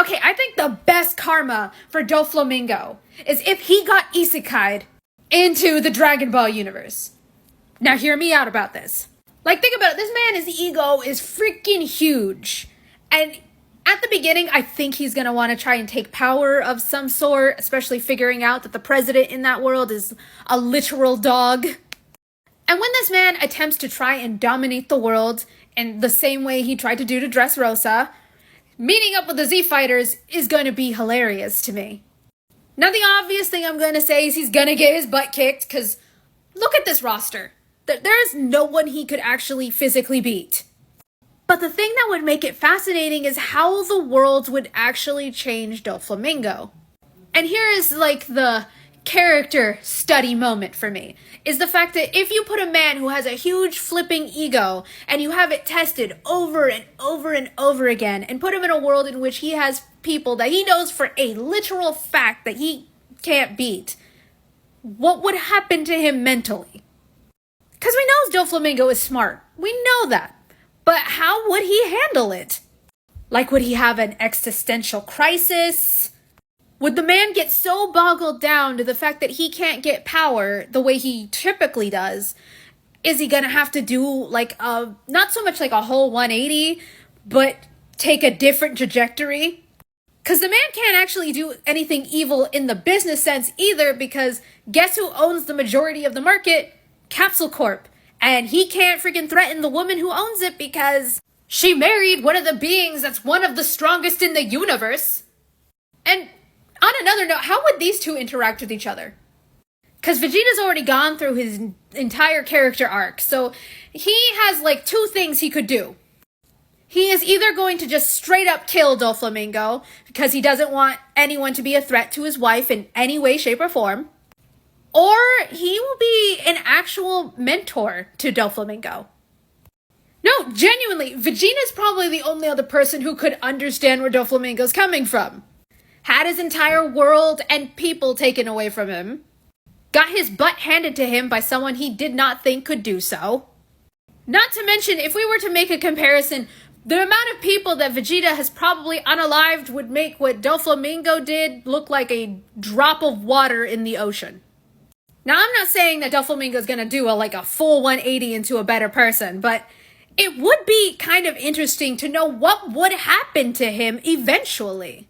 Okay, I think the best karma for Doflamingo is if he got isekai'd into the Dragon Ball universe. Now hear me out about this. Like, think about it. This man's ego is freaking huge. And at the beginning, I think he's going to want to try and take power of some sort, especially figuring out that the president in that world is a literal dog. And when this man attempts to try and dominate the world in the same way he tried to do to Dressrosa, meeting up with the Z-Fighters is going to be hilarious to me. Now, the obvious thing I'm going to say is he's going to get his butt kicked, because look at this roster. There is no one he could actually physically beat. But the thing that would make it fascinating is how the world would actually change Doflamingo. And here is like the character study moment for me, is the fact that if you put a man who has a huge flipping ego and you have it tested over and over and over again and put him in a world in which he has people that he knows for a literal fact that he can't beat, what would happen to him mentally? Because we know Doflamingo is smart. We know that. But how would he handle it? Like, would he have an existential crisis? Would the man get so boggled down to the fact that he can't get power the way he typically does? Is he going to have to do like not so much like a whole 180, but take a different trajectory? Because the man can't actually do anything evil in the business sense either, because guess who owns the majority of the market? Capsule Corp. And he can't freaking threaten the woman who owns it because she married one of the beings that's one of the strongest in the universe. And on another note, how would these two interact with each other? Because Vegeta's already gone through his entire character arc, so he has like two things he could do. He is either going to just straight up kill Doflamingo because he doesn't want anyone to be a threat to his wife in any way, shape, or form. Or he will be an actual mentor to Doflamingo. No, genuinely, Vegeta's probably the only other person who could understand where Doflamingo's coming from. Had his entire world and people taken away from him. Got his butt handed to him by someone he did not think could do so. Not to mention, if we were to make a comparison, the amount of people that Vegeta has probably unalived would make what Doflamingo did look like a drop of water in the ocean. Now, I'm not saying that Doflamingo is going to do a full 180 into a better person, but it would be kind of interesting to know what would happen to him eventually.